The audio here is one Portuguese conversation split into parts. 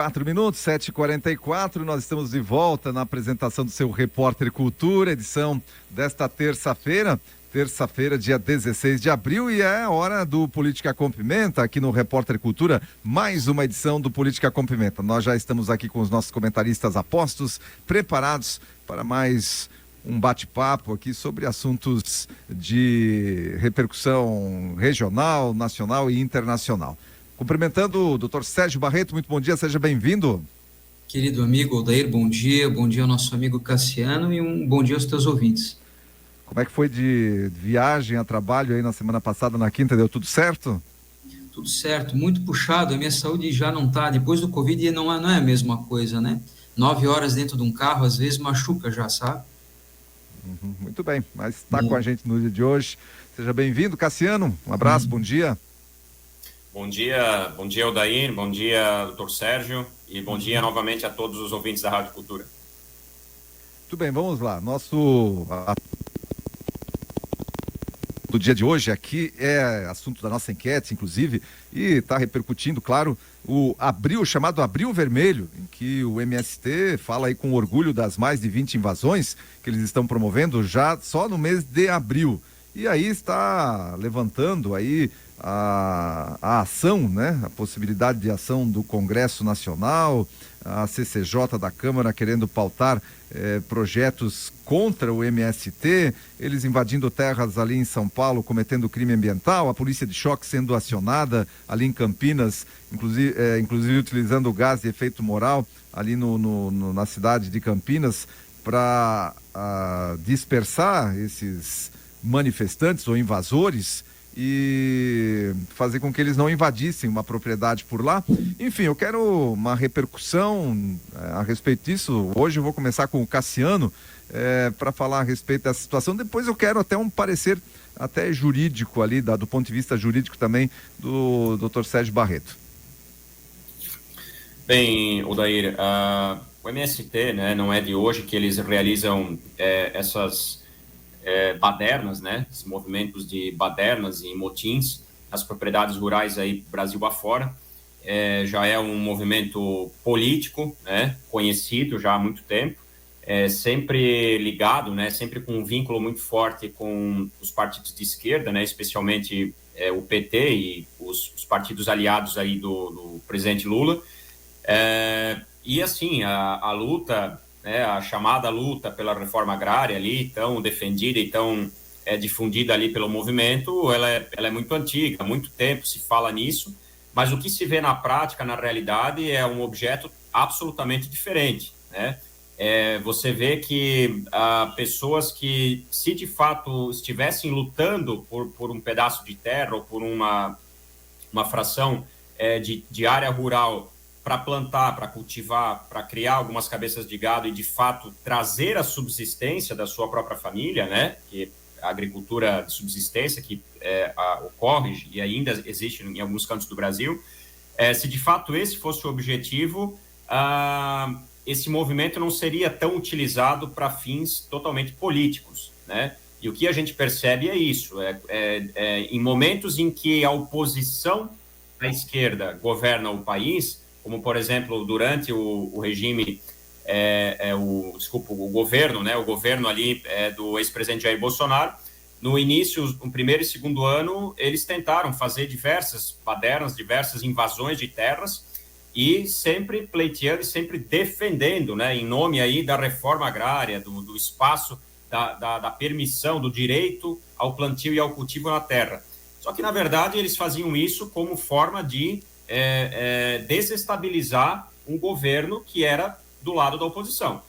4 minutos, 7h44, nós estamos de volta na apresentação do seu Repórter Cultura, edição desta terça-feira, dia 16 de abril, e é hora do Política com Pimenta, aqui no Repórter Cultura, mais uma edição do Política com Pimenta. Nós já estamos aqui com os nossos comentaristas apostos, preparados para mais um bate-papo aqui sobre assuntos de repercussão regional, nacional e internacional. Cumprimentando o Dr. Sérgio Barreto, muito bom dia, seja bem-vindo. Querido amigo Odair, bom dia ao nosso amigo Cassiano e um bom dia aos teus ouvintes. Como é que foi de viagem a trabalho aí na semana passada, na quinta, deu tudo certo? Tudo certo, muito puxado, a minha saúde já não está, depois do Covid não é a mesma coisa, né? 9 horas dentro de um carro, às vezes machuca já, sabe? Muito bem, mas está com a gente no dia de hoje, seja bem-vindo, Cassiano, um abraço, bom dia. Bom dia, Odair, bom dia, Dr. Sérgio, e bom dia novamente a todos os ouvintes da Rádio Cultura. Muito bem, vamos lá. Do dia de hoje aqui é assunto da nossa enquete, inclusive, e está repercutindo, claro, o chamado Abril Vermelho, em que o MST fala aí com orgulho das mais de 20 invasões que eles estão promovendo já só no mês de abril. E aí está levantando aí a ação, né? A possibilidade de ação do Congresso Nacional, a CCJ da Câmara querendo pautar projetos contra o MST, eles invadindo terras ali em São Paulo, cometendo crime ambiental, a polícia de choque sendo acionada ali em Campinas, inclusive utilizando gás de efeito moral ali na cidade de Campinas para dispersar esses manifestantes ou invasores e fazer com que eles não invadissem uma propriedade por lá. Enfim, eu quero uma repercussão a respeito disso. Hoje eu vou começar com o Cassiano para falar a respeito dessa situação. Depois eu quero até um parecer até jurídico ali, do ponto de vista jurídico também, do Dr. Sérgio Barreto. Bem, Odair, o MST, né, não é de hoje que eles realizam essas badernas, né? Esses movimentos de badernas e motins nas propriedades rurais aí Brasil afora. Já é um movimento político, né? Conhecido já há muito tempo, sempre ligado, né? Sempre com um vínculo muito forte com os partidos de esquerda, né? Especialmente o PT e os partidos aliados aí do presidente Lula. E assim, a luta, né, a chamada luta pela reforma agrária ali, tão defendida e tão difundida ali pelo movimento, ela é muito antiga, há muito tempo se fala nisso, mas o que se vê na prática, na realidade, é um objeto absolutamente diferente, né? Você vê que pessoas que, se de fato estivessem lutando por um pedaço de terra ou por uma fração de área rural para plantar, para cultivar, para criar algumas cabeças de gado e, de fato, trazer a subsistência da sua própria família, né? Que a agricultura de subsistência que ocorre e ainda existe em alguns cantos do Brasil, se de fato esse fosse o objetivo, esse movimento não seria tão utilizado para fins totalmente políticos, né? E o que a gente percebe é isso, em momentos em que a oposição à esquerda governa o país, como, por exemplo, durante o regime, o governo, né, o governo ali do ex-presidente Jair Bolsonaro, no início, no primeiro e segundo ano, eles tentaram fazer diversas badernas, diversas invasões de terras e sempre pleiteando e sempre defendendo, né, em nome aí da reforma agrária, do espaço, da permissão, do direito ao plantio e ao cultivo na terra. Só que, na verdade, eles faziam isso como forma de desestabilizar um governo que era do lado da oposição.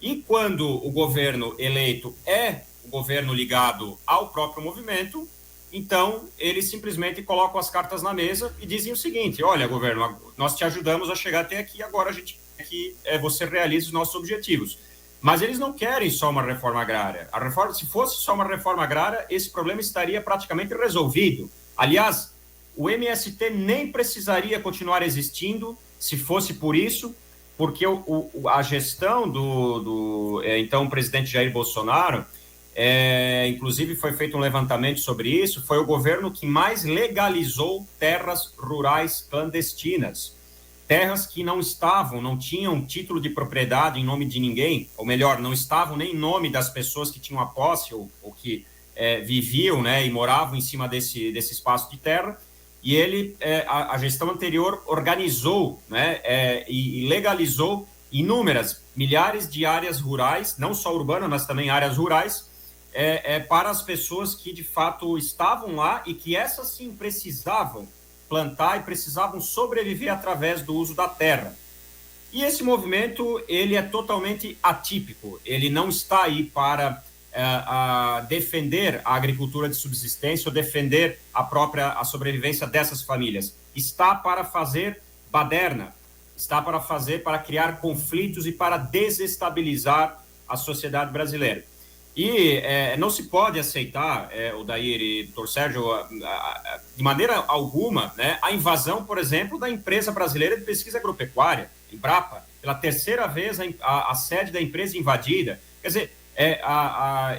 E quando o governo eleito é o governo ligado ao próprio movimento, então eles simplesmente colocam as cartas na mesa e dizem o seguinte: olha, governo, nós te ajudamos a chegar até aqui, agora a gente quer que você realize os nossos objetivos. Mas eles não querem só uma reforma agrária. Se fosse só uma reforma agrária, esse problema estaria praticamente resolvido. Aliás, o MST nem precisaria continuar existindo se fosse por isso, porque a gestão do então presidente Jair Bolsonaro, inclusive foi feito um levantamento sobre isso, foi o governo que mais legalizou terras rurais clandestinas. terras que não tinham título de propriedade em nome de ninguém, ou melhor, não estavam nem em nome das pessoas que tinham a posse ou que viviam, né, e moravam em cima desse espaço de terra. E ele, a gestão anterior organizou, né, e legalizou milhares de áreas rurais, não só urbanas, mas também áreas rurais, para as pessoas que de fato estavam lá e que essas sim precisavam plantar e precisavam sobreviver através do uso da terra. E esse movimento, ele é totalmente atípico, ele não está aí para defender a agricultura de subsistência ou defender a sobrevivência dessas famílias. Está para fazer baderna, está para criar conflitos e para desestabilizar a sociedade brasileira. E não se pode aceitar, Odair e Dr. Sérgio, de maneira alguma, né, a invasão, por exemplo, da empresa brasileira de pesquisa agropecuária, Embrapa, pela terceira vez a sede da empresa invadida. Quer dizer,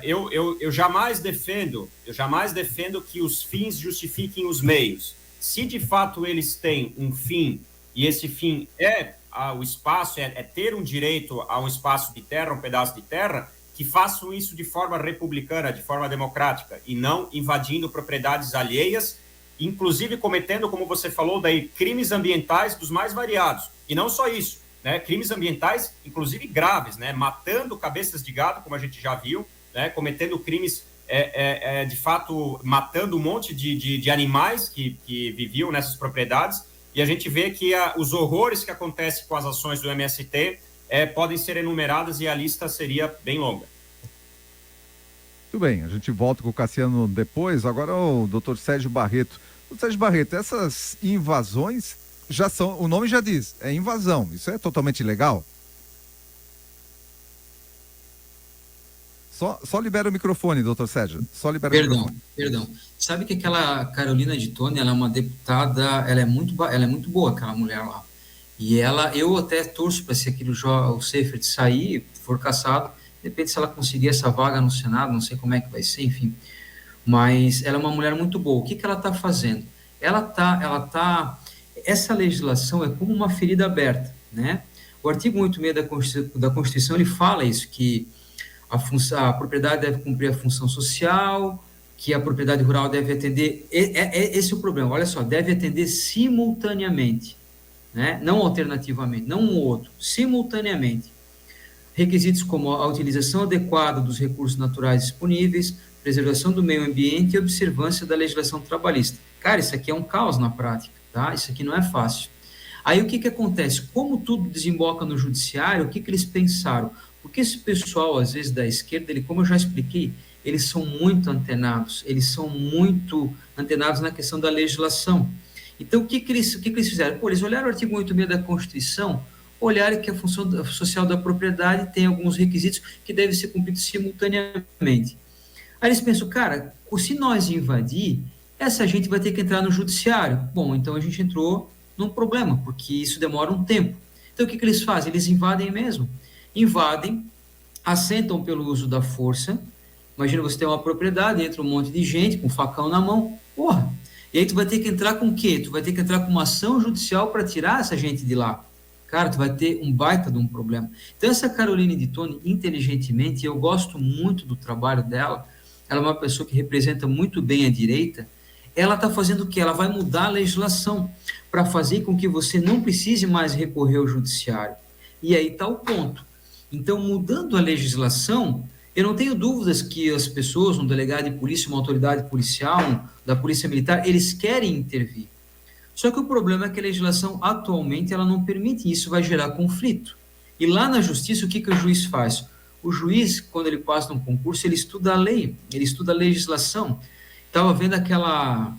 eu jamais defendo que os fins justifiquem os meios. Se de fato eles têm um fim, e esse fim o espaço, ter um direito a um espaço de terra, um pedaço de terra, que façam isso de forma republicana, de forma democrática, e não invadindo propriedades alheias, inclusive cometendo, como você falou, daí, crimes ambientais dos mais variados. E não só isso, né? Crimes ambientais, inclusive graves, né? Matando cabeças de gado, como a gente já viu, né? Cometendo crimes, de fato, matando um monte de animais que viviam nessas propriedades. E a gente vê que os horrores que acontecem com as ações do MST podem ser enumeradas e a lista seria bem longa. Muito bem, a gente volta com o Cassiano depois. Agora o Dr. Sérgio Barreto. Dr. Sérgio Barreto, essas invasões já são, o nome já diz, é invasão. Isso é totalmente ilegal? Só libera o microfone, doutor Sérgio. Só libera o microfone. Perdão. Sabe que aquela Carolina de Tone, ela é uma deputada, ela é muito boa, aquela mulher lá. E eu até torço para se aquele o Seifert sair, for caçado, depende se ela conseguir essa vaga no Senado, não sei como é que vai ser, enfim. Mas ela é uma mulher muito boa. O que ela está fazendo? Essa legislação é como uma ferida aberta, né? O artigo 186 da Constituição, ele fala isso, que a propriedade deve cumprir a função social, que a propriedade rural deve atender, esse é o problema, olha só, deve atender simultaneamente, né? Não alternativamente, não um ou outro, simultaneamente. Requisitos como a utilização adequada dos recursos naturais disponíveis, preservação do meio ambiente e observância da legislação trabalhista. Cara, isso aqui é um caos na prática, tá? Isso aqui não é fácil. Aí o que acontece? Como tudo desemboca no judiciário, o que eles pensaram? Porque esse pessoal, às vezes, da esquerda, como eu já expliquei, eles são muito antenados na questão da legislação. Então, o que eles fizeram? Eles olharam o artigo 186 da Constituição, olharam que a função social da propriedade tem alguns requisitos que devem ser cumpridos simultaneamente. Aí eles pensam, cara, se nós invadir, essa gente vai ter que entrar no judiciário. Bom, então a gente entrou num problema, porque isso demora um tempo. Então, o que eles fazem? Eles invadem mesmo. Invadem, assentam pelo uso da força. Imagina você ter uma propriedade, entra um monte de gente com um facão na mão, porra. E aí tu vai ter que entrar com o quê? Tu vai ter que entrar com uma ação judicial para tirar essa gente de lá. Cara, tu vai ter um baita de um problema. Então, essa Caroline de Tone, inteligentemente, eu gosto muito do trabalho dela, ela é uma pessoa que representa muito bem a direita, ela está fazendo o quê? Ela vai mudar a legislação para fazer com que você não precise mais recorrer ao judiciário. E aí está o ponto. Então, mudando a legislação, eu não tenho dúvidas que as pessoas, um delegado de polícia, uma autoridade policial, da polícia militar, eles querem intervir. Só que o problema é que a legislação atualmente ela não permite, isso vai gerar conflito. E lá na justiça, o que o juiz faz? O juiz, quando ele passa num concurso, ele estuda a lei, ele estuda a legislação. Estava vendo aquela,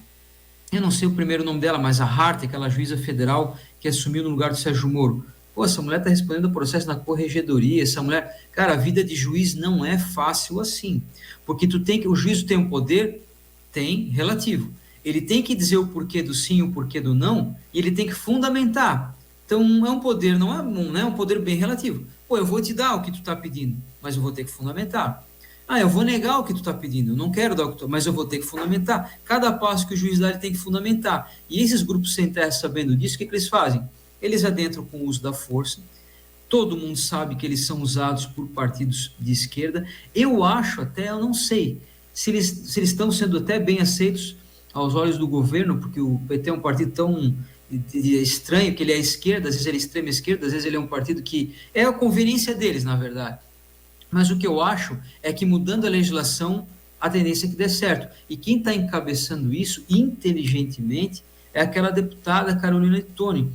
eu não sei o primeiro nome dela, mas a Hart, aquela juíza federal que assumiu no lugar do Sérgio Moro. Pô, essa mulher está respondendo o processo na corregedoria, essa mulher... Cara, a vida de juiz não é fácil assim, porque o juiz tem um poder, tem, relativo. Ele tem que dizer o porquê do sim, o porquê do não, e ele tem que fundamentar. Então, é um poder, não é um poder bem relativo. Pô, eu vou te dar o que tu está pedindo, mas eu vou ter que fundamentar. Eu vou negar o que tu está pedindo, eu não quero dar o que tu... mas eu vou ter que fundamentar. Cada passo que o juiz dá, ele tem que fundamentar. E esses grupos sem terra, sabendo disso, o que eles fazem? eles adentram com o uso da força, todo mundo sabe que eles são usados por partidos de esquerda. Eu acho até, eu não sei, se eles estão sendo até bem aceitos aos olhos do governo, porque o PT é um partido tão estranho, que ele é esquerda, às vezes ele é extrema esquerda, às vezes ele é um partido que é a conveniência deles, na verdade. Mas o que eu acho é que mudando a legislação, a tendência é que dê certo. E quem está encabeçando isso, inteligentemente, é aquela deputada Carolina Toni,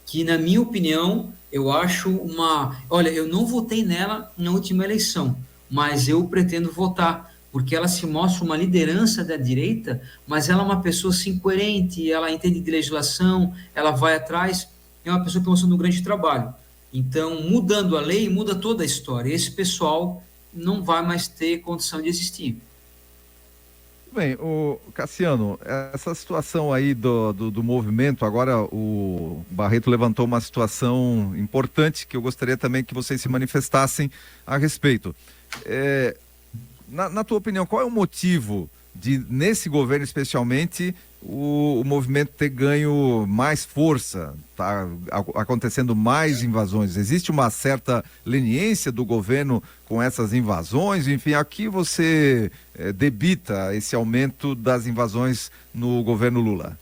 que, na minha opinião, eu acho uma... Olha, eu não votei nela na última eleição, mas eu pretendo votar, porque ela se mostra uma liderança da direita, mas ela é uma pessoa assim, coerente, ela entende de legislação, ela vai atrás, é uma pessoa que está mostrando um grande trabalho. Então, mudando a lei, muda toda a história. Esse pessoal não vai mais ter condição de existir. Bem, o Cassiano, essa situação aí do movimento, agora o Barreto levantou uma situação importante que eu gostaria também que vocês se manifestassem a respeito. Na tua opinião, qual é o motivo de, nesse governo especialmente, o movimento ter ganho mais força, tá acontecendo mais invasões? Existe uma certa leniência do governo com essas invasões? Enfim, aqui você debita esse aumento das invasões no governo Lula?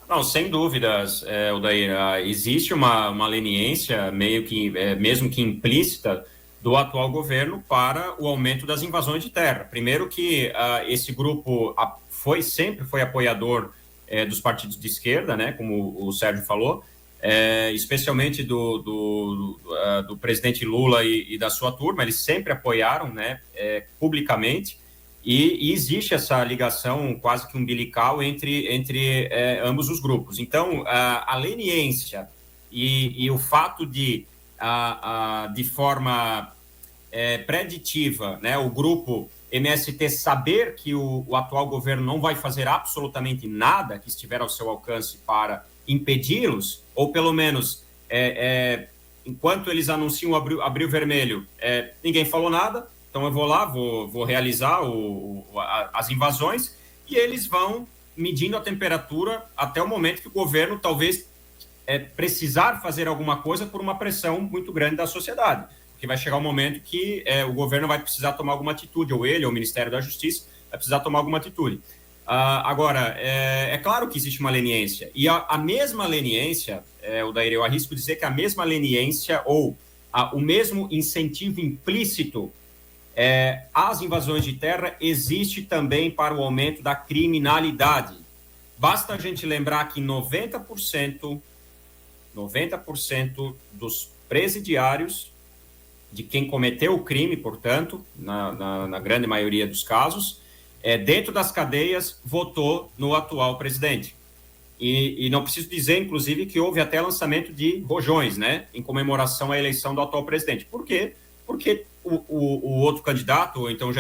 Não, sem dúvidas, Odair, existe uma leniência, meio que, mesmo que implícita, do atual governo para o aumento das invasões de terra. Primeiro que esse grupo sempre foi apoiador dos partidos de esquerda, né, como o Sérgio falou, especialmente do presidente Lula e da sua turma. Eles sempre apoiaram, né, publicamente, e existe essa ligação quase que umbilical entre ambos os grupos. Então, a leniência e o fato de forma preditiva, né, o grupo MST saber que o atual governo não vai fazer absolutamente nada que estiver ao seu alcance para impedi-los, ou pelo menos, enquanto eles anunciam o abril vermelho, ninguém falou nada, então eu vou lá, vou realizar as invasões, e eles vão medindo a temperatura até o momento que o governo talvez precisar fazer alguma coisa por uma pressão muito grande da sociedade. Porque vai chegar um momento que o governo vai precisar tomar alguma atitude, ou ele, ou o Ministério da Justiça, vai precisar tomar alguma atitude. Agora, é claro que existe uma leniência, e a mesma leniência, Odair, eu arrisco dizer que a mesma leniência, ou o mesmo incentivo implícito às invasões de terra, existe também para o aumento da criminalidade. Basta a gente lembrar que 90% dos presidiários, de quem cometeu o crime, portanto, na grande maioria dos casos, dentro das cadeias, votou no atual presidente. E não preciso dizer, inclusive, que houve até lançamento de rojões, né, em comemoração à eleição do atual presidente. Por quê? Porque o outro candidato, ou então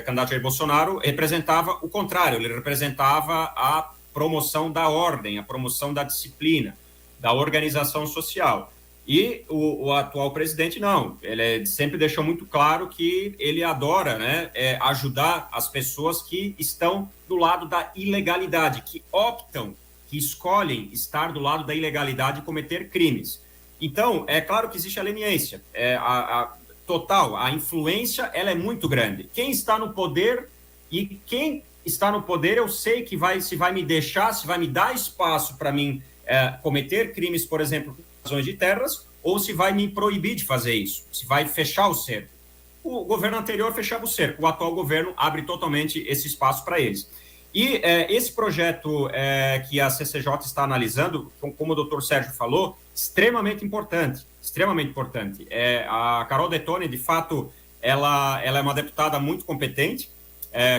candidato Jair Bolsonaro, representava o contrário, ele representava a promoção da ordem, a promoção da disciplina, da organização social. E o atual presidente não, ele sempre deixou muito claro que ele adora, né, ajudar as pessoas que estão do lado da ilegalidade, que optam, que escolhem estar do lado da ilegalidade e cometer crimes. Então, é claro que existe a leniência, total, a influência ela é muito grande. Quem está no poder, e quem está no poder eu sei que se vai me deixar, se vai me dar espaço para mim cometer crimes, por exemplo, invasões de terras, ou se vai me proibir de fazer isso, se vai fechar o cerco. O governo anterior fechava o cerco, o atual governo abre totalmente esse espaço para eles. E esse projeto que a CCJ está analisando, como o doutor Sérgio falou, extremamente importante, extremamente importante. A Carol Detoni, de fato, ela é uma deputada muito competente,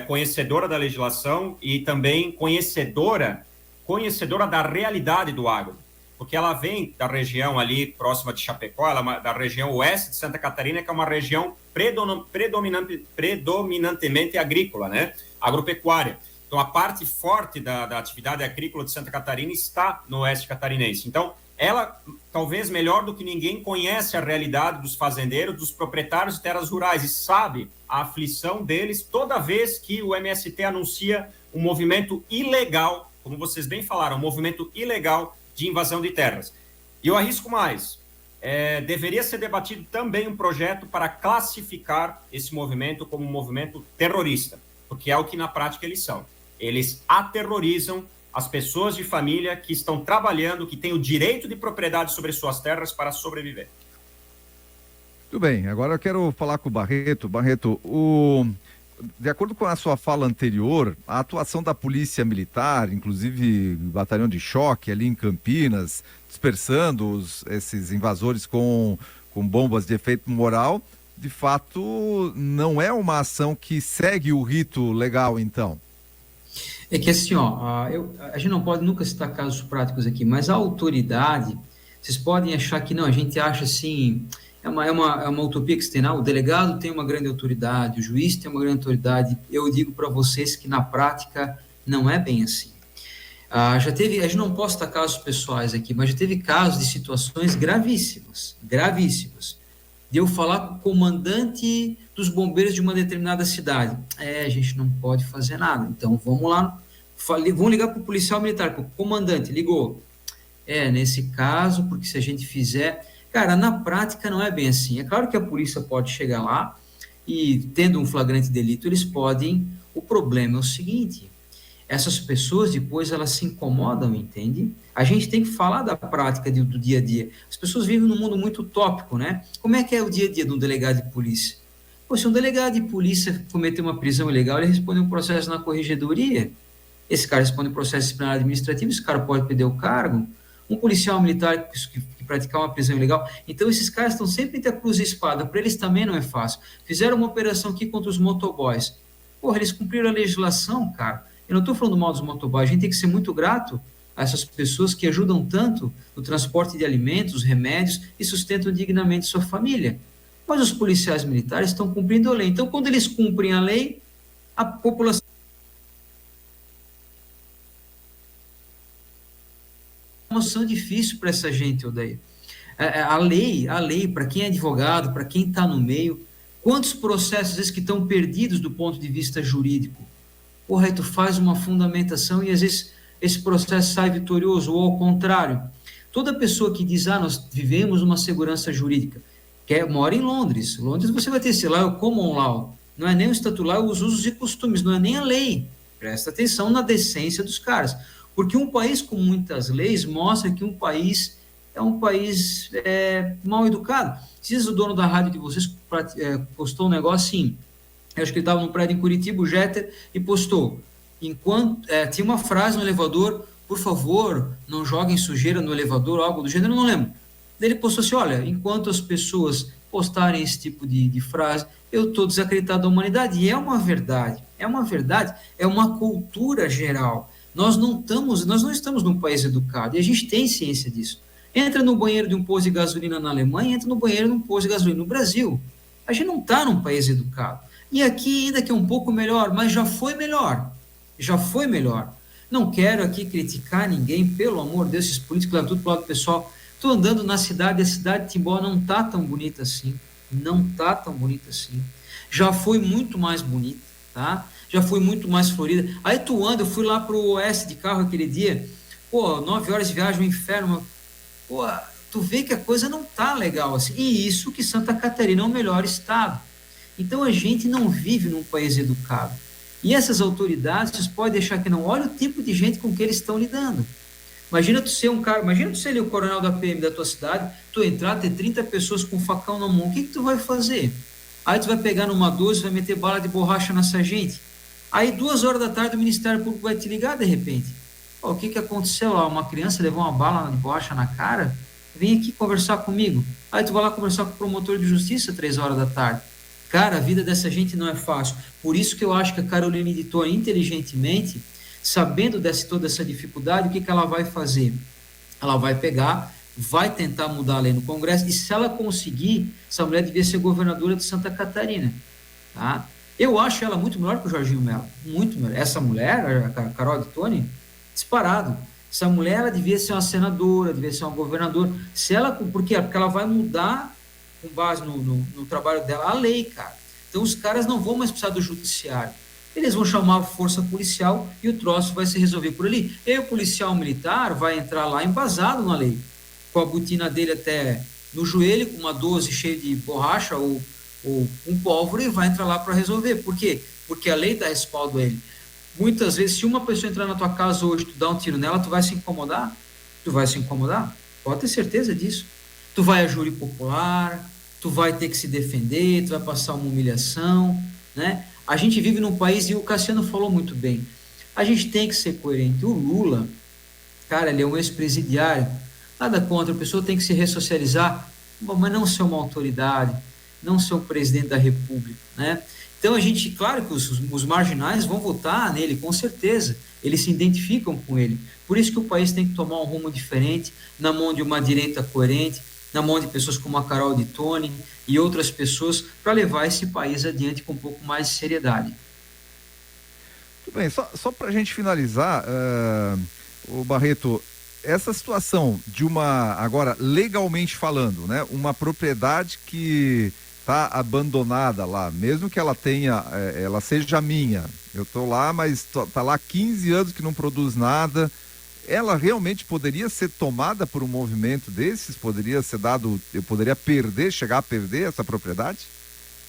conhecedora da legislação e também conhecedora da realidade do agro, porque ela vem da região ali próxima de Chapecó, ela é da região oeste de Santa Catarina, que é uma região predominantemente agrícola, né? Agropecuária. Então, a parte forte da atividade agrícola de Santa Catarina está no oeste catarinense. Então, ela, talvez melhor do que ninguém, conhece a realidade dos fazendeiros, dos proprietários de terras rurais, e sabe a aflição deles toda vez que o MST anuncia um movimento ilegal, como vocês bem falaram, um movimento ilegal de invasão de terras. E eu arrisco mais. Deveria ser debatido também um projeto para classificar esse movimento como um movimento terrorista, porque é o que na prática eles são. Eles aterrorizam as pessoas de família que estão trabalhando, que têm o direito de propriedade sobre suas terras para sobreviver. Tudo bem, agora eu quero falar com o Barreto. Barreto, de acordo com a sua fala anterior, a atuação da Polícia Militar, inclusive batalhão de choque ali em Campinas, dispersando esses invasores com bombas de efeito moral, de fato não é uma ação que segue o rito legal, então? É que assim, a gente não pode nunca citar casos práticos aqui, mas a autoridade, vocês podem achar que não, a gente acha assim, é uma utopia que se tem, o delegado tem uma grande autoridade, o juiz tem uma grande autoridade. Eu digo para vocês que na prática não é bem assim. A gente não pode citar casos pessoais aqui, mas já teve casos de situações gravíssimas, de eu falar com o comandante dos bombeiros de uma determinada cidade. A gente não pode fazer nada, então vamos lá, vamos ligar para o policial militar, para o comandante, ligou. Nesse caso, porque se a gente fizer... Cara, na prática não é bem assim. É claro que a polícia pode chegar lá e, tendo um flagrante delito, eles podem... O problema é o seguinte, essas pessoas depois elas se incomodam, entende? A gente tem que falar da prática do dia a dia. As pessoas vivem num mundo muito utópico, né? Como é que é o dia a dia de um delegado de polícia? Se um delegado de polícia cometer uma prisão ilegal, ele responde um processo na corregedoria. Esse cara responde um processo disciplinar administrativo, esse cara pode perder o cargo. Um policial militar que praticar uma prisão ilegal. Então, esses caras estão sempre entre a cruz e a espada. Para eles também não é fácil. Fizeram uma operação aqui contra os motoboys. Eles cumpriram a legislação, cara. Eu não estou falando mal dos motoboys. A gente tem que ser muito grato a essas pessoas que ajudam tanto no transporte de alimentos, remédios e sustentam dignamente sua família. Mas os policiais militares estão cumprindo a lei. Então, quando eles cumprem a lei, a população... uma situação difícil para essa gente, Odair. A lei, para quem é advogado, para quem está no meio, quantos processos, às vezes, que estão perdidos do ponto de vista jurídico? Aí tu faz uma fundamentação e, às vezes, esse processo sai vitorioso, ou ao contrário. Toda pessoa que diz, nós vivemos uma segurança jurídica, mora em Londres. Londres você vai ter, sei lá, o common law, não é nem o estatuto lá, os usos e costumes, não é nem a lei. Presta atenção na decência dos caras. Porque um país com muitas leis mostra que um país é um país mal educado. Esses o dono da rádio de vocês postou um negócio assim, eu acho que ele estava num prédio em Curitiba, o Jeter, e postou, tinha uma frase no elevador, por favor, não joguem sujeira no elevador, algo do gênero, eu não lembro. Daí ele postou assim, olha, enquanto as pessoas postarem esse tipo de frase, eu estou desacreditado da humanidade, e é uma verdade, é uma cultura geral. Nós não estamos num país educado, e a gente tem ciência disso. Entra no banheiro de um posto de gasolina na Alemanha, entra no banheiro de um posto de gasolina no Brasil. A gente não está num país educado. E aqui ainda que é um pouco melhor, mas já foi melhor. Não quero aqui criticar ninguém, pelo amor de Deus, esses políticos levam tudo para o lado pessoal. Estou andando na cidade, a cidade de Timbó não está tão bonita assim. Já foi muito mais bonita, tá? Já foi muito mais florida. Aí tu anda, eu fui lá pro oeste de carro aquele dia, 9 horas de viagem, um inferno, tu vê que a coisa não tá legal assim. E isso que Santa Catarina é o melhor estado. Então a gente não vive num país educado. E essas autoridades, vocês podem deixar que não, olha o tipo de gente com que eles estão lidando. Imagina tu ser um cara, imagina tu ser ali o coronel da PM da tua cidade, tu entrar, ter 30 pessoas com um facão na mão, o que tu vai fazer? Aí tu vai pegar numa 12, vai meter bala de borracha nessa gente. Aí 2 horas da tarde o Ministério Público vai te ligar de repente. O que aconteceu lá? Uma criança levou uma bala de borracha na cara? Vem aqui conversar comigo. Aí tu vai lá conversar com o promotor de justiça 3 horas da tarde. Cara, a vida dessa gente não é fácil. Por isso que eu acho que a Carolina editou inteligentemente, sabendo toda essa dificuldade, o que ela vai fazer? Ela vai pegar, vai tentar mudar a lei no Congresso, e se ela conseguir, essa mulher devia ser governadora de Santa Catarina, tá? Eu acho ela muito melhor que o Jorginho Mello, muito melhor. Essa mulher, a Carol de Tony, disparado. Essa mulher, ela devia ser uma senadora, devia ser uma governadora. Por quê? Porque ela vai mudar, com base no trabalho dela, a lei, cara. Então os caras não vão mais precisar do judiciário. Eles vão chamar a força policial e o troço vai se resolver por ali. E aí o policial militar vai entrar lá embasado na lei. com a botina dele até no joelho, com uma 12 cheia de borracha ou um pólvora, e vai entrar lá para resolver. Por quê? Porque a lei dá respaldo a ele. Muitas vezes, se uma pessoa entrar na tua casa hoje, tu dá um tiro nela, tu vai se incomodar? Tu vai se incomodar? Pode ter certeza disso. Tu vai a júri popular, tu vai ter que se defender, tu vai passar uma humilhação, né? A gente vive num país, e o Cassiano falou muito bem, a gente tem que ser coerente. O Lula, cara, ele é um ex-presidiário, nada contra, a pessoa tem que se ressocializar, mas não ser uma autoridade, não ser um presidente da República, né? Então a gente, claro que os marginais vão votar nele, com certeza, eles se identificam com ele. Por isso que o país tem que tomar um rumo diferente, na mão de uma direita coerente, na mão de pessoas como a Carol de Tone e outras pessoas, para levar esse país adiante com um pouco mais de seriedade. Muito bem, só para a gente finalizar, o Barreto, essa situação de uma, agora legalmente falando, né, uma propriedade que está abandonada lá, mesmo que ela tenha, ela seja minha, eu estou lá, mas está lá 15 anos que não produz nada, ela realmente poderia ser tomada por um movimento desses? Poderia ser dado, eu poderia perder, chegar a perder essa propriedade?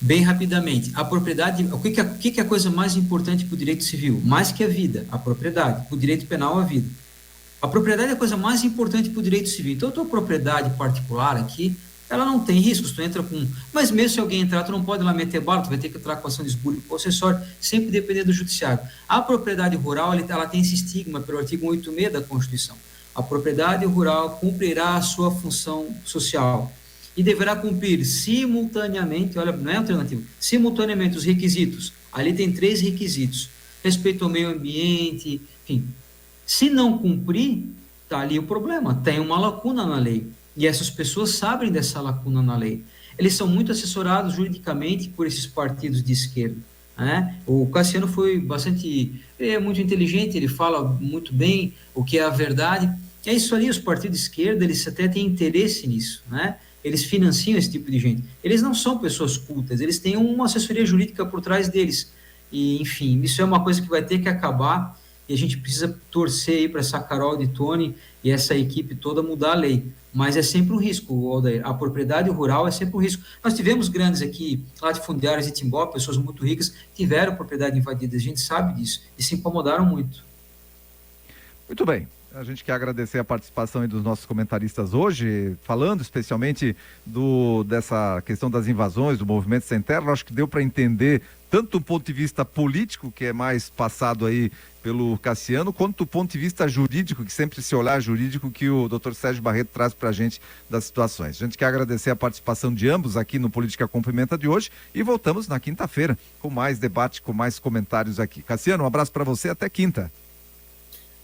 Bem rapidamente, a propriedade, o que é a coisa mais importante para o direito civil? Mais que a vida, a propriedade. Para o direito penal, a vida. A propriedade é a coisa mais importante para o direito civil. Então, a tua propriedade particular aqui, ela não tem riscos, tu entra com... Mas mesmo se alguém entrar, tu não pode ir lá meter bala, tu vai ter que entrar com ação de esbulho possessório, sempre depender do judiciário. A propriedade rural, ela tem esse estigma pelo artigo 186 da Constituição. A propriedade rural cumprirá a sua função social e deverá cumprir simultaneamente, olha, não é alternativo, simultaneamente os requisitos. Ali tem 3 requisitos: respeito ao meio ambiente, enfim. Se não cumprir, está ali o problema, tem uma lacuna na lei. E essas pessoas sabem dessa lacuna na lei. Eles são muito assessorados juridicamente por esses partidos de esquerda, né? O Cassiano foi bastante... Ele é muito inteligente, ele fala muito bem o que é a verdade. É isso ali, os partidos de esquerda, eles até têm interesse nisso, né? Eles financiam esse tipo de gente. Eles não são pessoas cultas, eles têm uma assessoria jurídica por trás deles. E, enfim, isso é uma coisa que vai ter que acabar, e a gente precisa torcer aí para essa Carol de Tone e essa equipe toda mudar a lei. Mas é sempre um risco, Aldair. A propriedade rural é sempre um risco. Nós tivemos grandes aqui, latifundiários de Timbó, pessoas muito ricas, tiveram propriedade invadida, a gente sabe disso, e se incomodaram muito. Muito bem. A gente quer agradecer a participação aí dos nossos comentaristas hoje, falando especialmente dessa questão das invasões, do movimento sem terra. Acho que deu para entender tanto do ponto de vista político, que é mais passado aí pelo Cassiano, quanto do ponto de vista jurídico, que sempre esse olhar jurídico que o Dr. Sérgio Barreto traz para a gente das situações. A gente quer agradecer a participação de ambos aqui no Política com Pimenta de hoje e voltamos na quinta-feira com mais debate, com mais comentários aqui. Cassiano, um abraço para você, até quinta.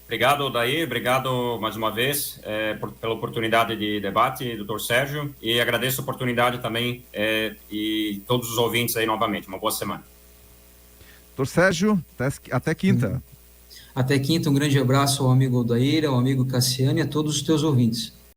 Obrigado, Odair. Obrigado mais uma vez pela oportunidade de debate, doutor Sérgio. E agradeço a oportunidade também e todos os ouvintes aí novamente. Uma boa semana. Doutor Sérgio, até quinta. Até quinta, um grande abraço ao amigo Odair, ao amigo Cassiano e a todos os teus ouvintes.